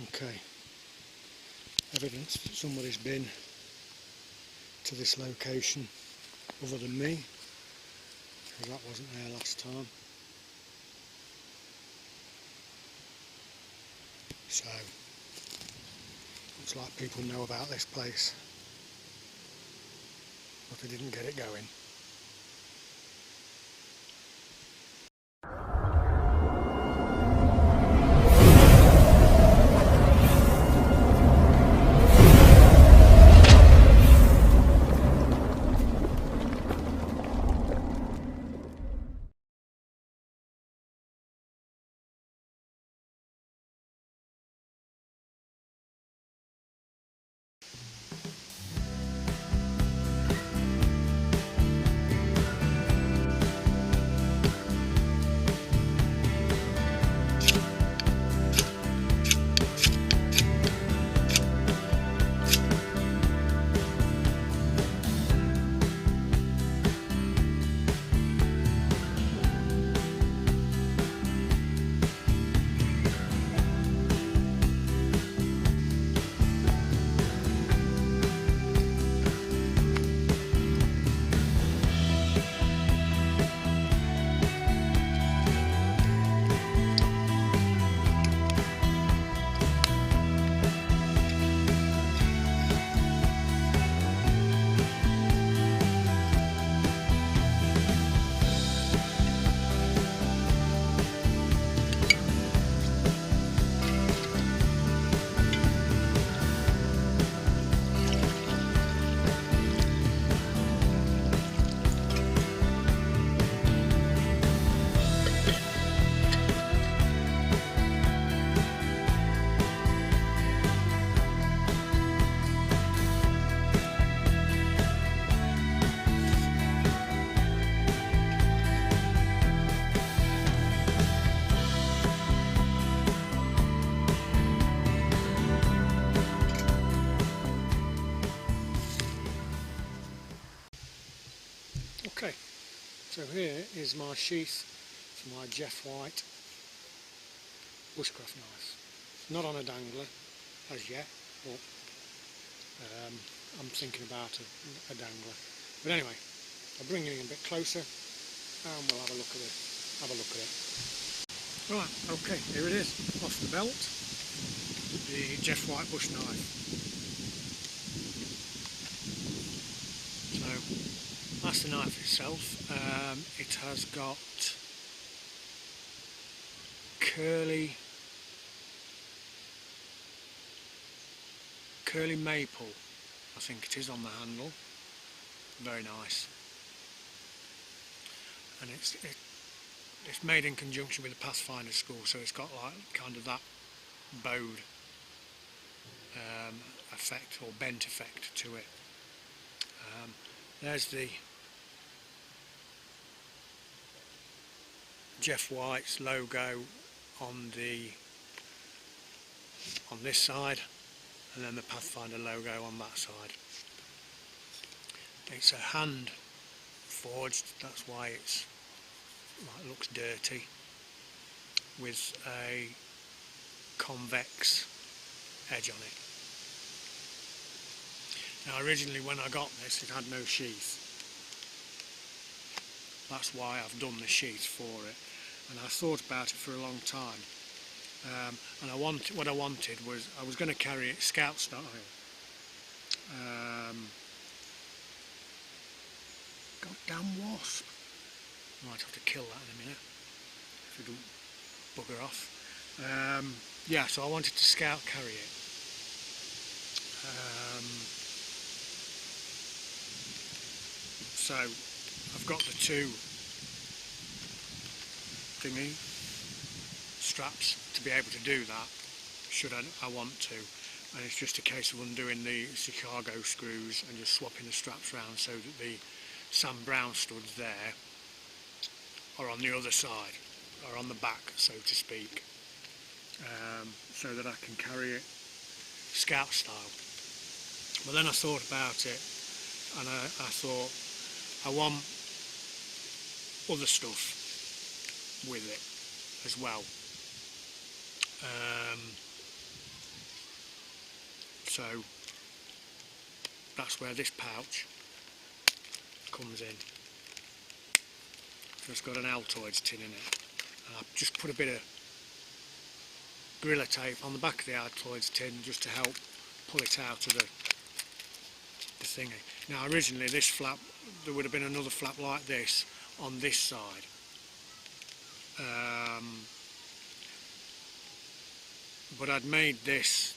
Okay, evidence that somebody's been to this location other than me, because that wasn't there last time. So, looks like people know about this place, but they didn't get it going. Okay, so here is my sheath for my Jeff White bushcraft knife. Not on a dangler as yet, but I'm thinking about a dangler. But anyway, I'll bring it in a bit closer and we'll have a look at it. Right, okay, here it is, off the belt, the Jeff White bush knife. So that's the knife itself. It has got curly maple, I think it is, on the handle. Very nice. And it's made in conjunction with the Pathfinder school, so it's got like kind of that bowed effect or bent effect to it. There's the Jeff White's logo on this side, and then the Pathfinder logo on that side. It's a hand forged, that's why it looks dirty, with a convex edge on it. Now originally when I got this it had no sheath. That's why I've done the sheath for it, and I thought about it for a long time. And what I wanted was, I was going to carry it scout style. Goddamn wasp! I might have to kill that in a minute if it don't bugger off. Yeah, so I wanted to scout carry it. So I've got the two thingy straps to be able to do that, should I want to, and it's just a case of undoing the Chicago screws and just swapping the straps around so that the Sam Brown studs there are on the other side, or on the back, so to speak, so that I can carry it scout style. But then I thought about it, and I thought I want other stuff with it as well. So that's where this pouch comes in. So it's got an Altoids tin in it. And I've just put a bit of Gorilla tape on the back of the Altoids tin just to help pull it out of the thingy. Now originally this flap, there would have been another flap like this on this side. But I'd made this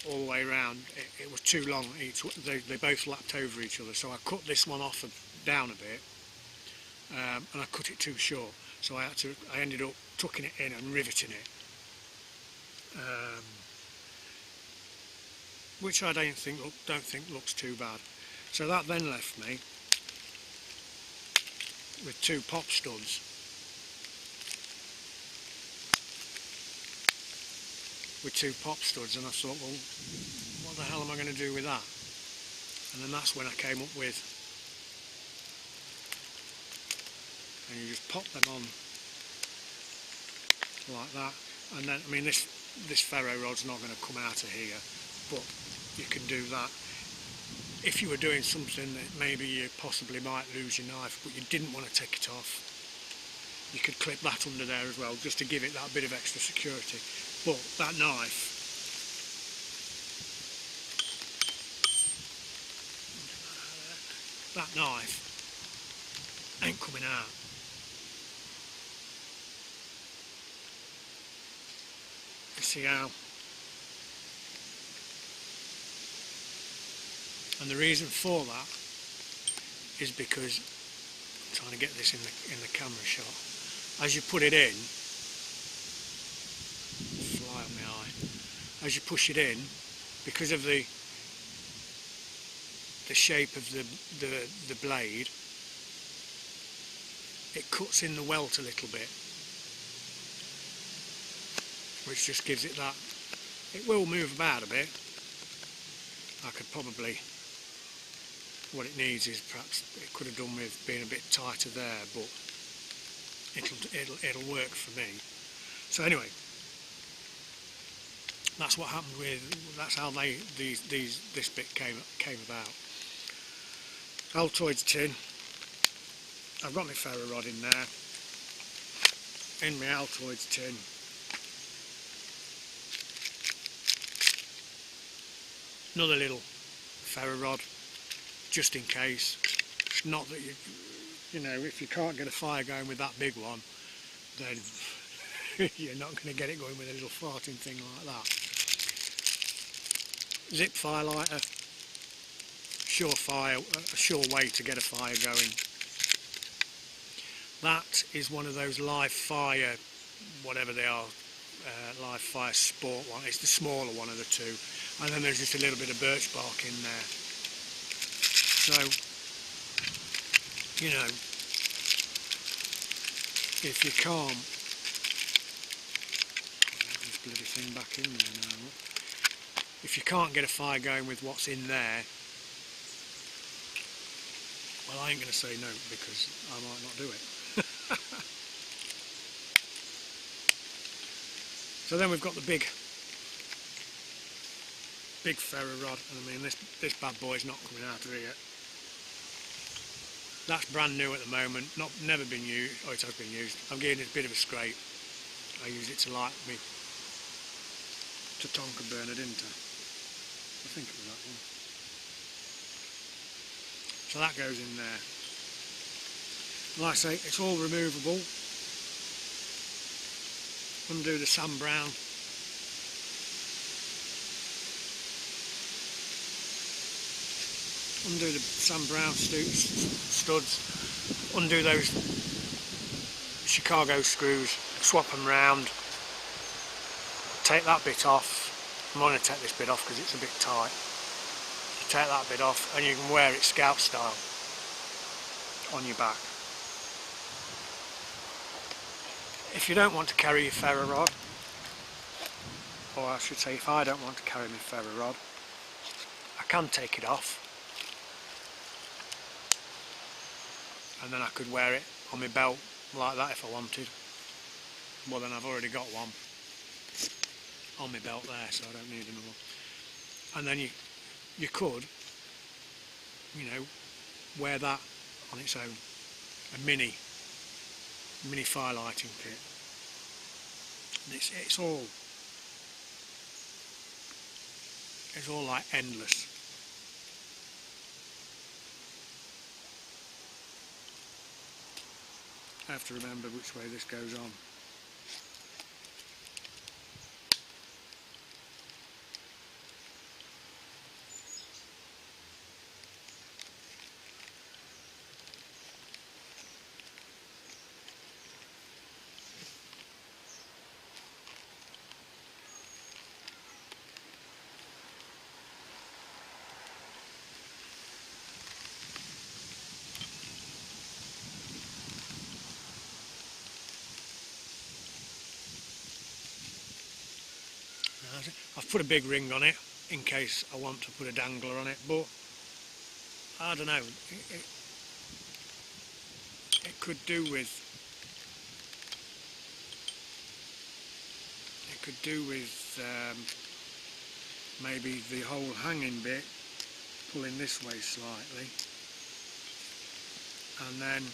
all the way around. It was too long. They both lapped over each other, so I cut this one off down a bit, and I cut it too short. So I ended up tucking it in and riveting it, which I don't think looks too bad. So that then left me with two pop studs. And I thought, well, what the hell am I going to do with that? And then that's when I came up with, and you just pop them on like that, and then, I mean, this ferro rod's not going to come out of here, but you can do that. If you were doing something that maybe you possibly might lose your knife, but you didn't want to take it off, you could clip that under there as well, just to give it that bit of extra security. But that knife, ain't coming out. You see how? And the reason for that is because, I'm trying to get this in the camera shot, as you put it in, fly on my eye, as you push it in, because of the shape of the blade, it cuts in the welt a little bit, which just gives it that. It will move about a bit. I could probably, what it needs is perhaps it could have done with being a bit tighter there, but it'll work for me. So anyway, that's what happened that's how this bit came about. Altoids tin. I've got my ferro rod in there. In my Altoids tin. Another little ferro rod, just in case. Not that you know, if you can't get a fire going with that big one, then you're not going to get it going with a little farting thing like that. Zip fire lighter, a sure way to get a fire going. That is one of those live fire, whatever they are, live fire sport one. It's the smaller one of the two, and then there's just a little bit of birch bark in there. So, you know, if you can't, get this bloody thing back in there now. If you can't get a fire going with what's in there, well, I ain't going to say no, because I might not do it. So then we've got the big ferro rod, and I mean this bad boy's not coming out of here. That's brand new at the moment, never been used. Oh, it has been used. I'm giving it a bit of a scrape. I used it to light me Tatonka burner, didn't I? I think it was that one. So that goes in there. Like I say, it's all removable. Undo the Sam Brown. Undo the Sam Brown studs. Undo those Chicago screws. Swap them round. Take that bit off. I'm going to take this bit off because it's a bit tight. Take that bit off and you can wear it scout style on your back. If you don't want to carry your ferro rod, or I should say if I don't want to carry my ferro rod, I can take it off and then I could wear it on my belt like that if I wanted. Well, then I've already got one. on my belt there, so I don't need another. And then you could, you know, wear that on its own, a mini firelighting kit. It's all like endless. I have to remember which way this goes on. I've put a big ring on it in case I want to put a dangler on it, but I don't know, it could do with maybe the whole hanging bit pulling this way slightly, and then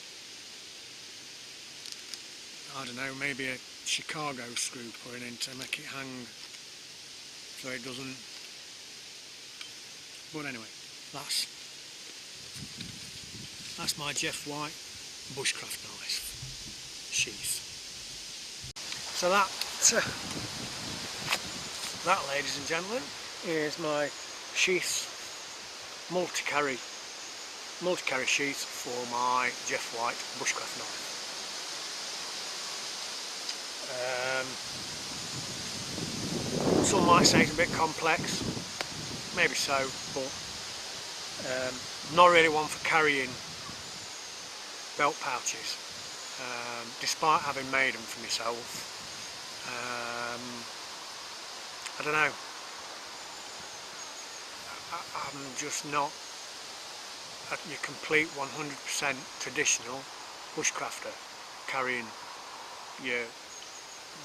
I don't know, maybe a Chicago screw putting in to make it hang so it doesn't. But anyway, that's my Jeff White bushcraft knife sheath. So that, ladies and gentlemen, is my Sheath multi-carry sheath for my Jeff White bushcraft knife. Some might say it's a bit complex, maybe so, but not really one for carrying belt pouches, despite having made them for myself. I don't know, I'm just not your complete 100% traditional bushcrafter, carrying your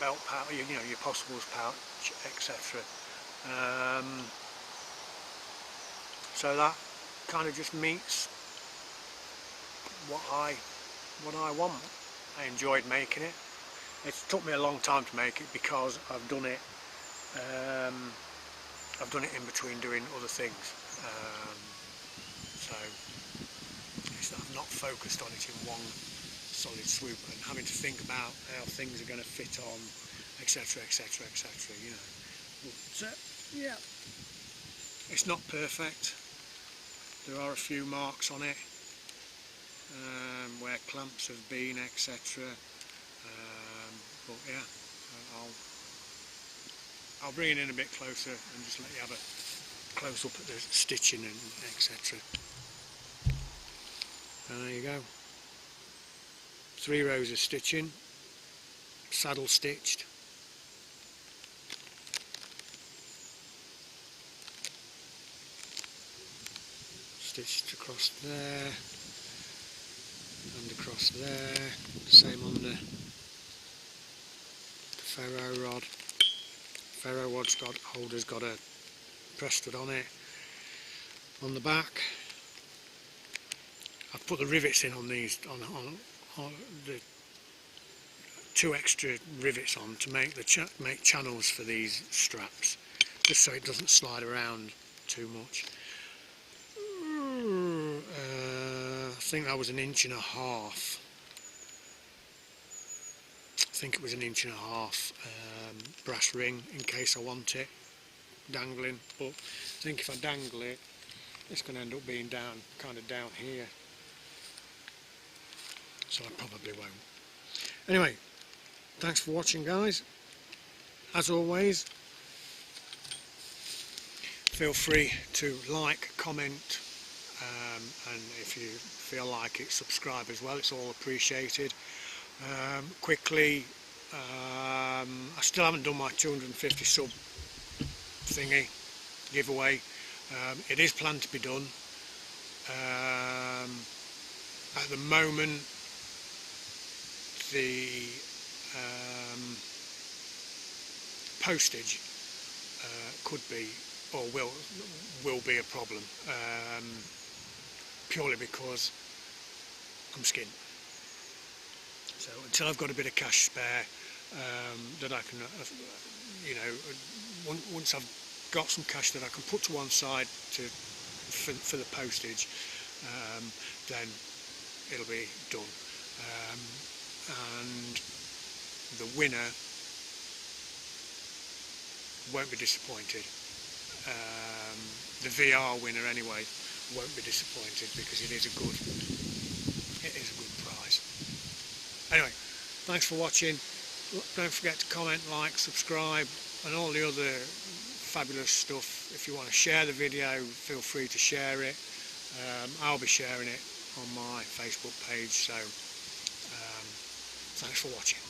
belt pouch, you know, your possibles pouch, etc. So that kind of just meets what I want. I enjoyed making it. It took me a long time to make it because I've done it in between doing other things. So I've not focused on it in one solid swoop and having to think about how things are going to fit on, etc, etc, etc, you know. But yeah, it's not perfect. There are a few marks on it, where clamps have been, etc. But yeah, I'll bring it in a bit closer and just let you have a close up at the stitching and etc. And there you go. 3 rows of stitching, saddle stitched. Stitched across there and across there. Same on the ferro rod. Ferro rod's holder's got a press stud on it. On the back, I've put the rivets in on these, on the 2 extra rivets on to make make channels for these straps, just so it doesn't slide around too much. I think that was 1.5 inches. I think it was 1.5 inches brass ring in case I want it dangling, but I think if I dangle it, it's going to end up being kind of down here, so I probably won't. Anyway, thanks for watching, guys. As always, feel free to like, comment, and if you feel like it, subscribe as well. It's all appreciated. Quickly, I still haven't done my 250 sub thingy giveaway. It is planned to be done. At the moment, the postage could be or will be a problem, purely because I'm skint. So until I've got a bit of cash spare, that I can, once I've got some cash that I can put to one side for the postage, then it'll be done. And the winner won't be disappointed. The VR winner anyway won't be disappointed, because it is a good prize. Anyway, thanks for watching. Don't forget to comment, like, subscribe, and all the other fabulous stuff. If you want to share the video, feel free to share it. I'll be sharing it on my Facebook page, so thanks for watching.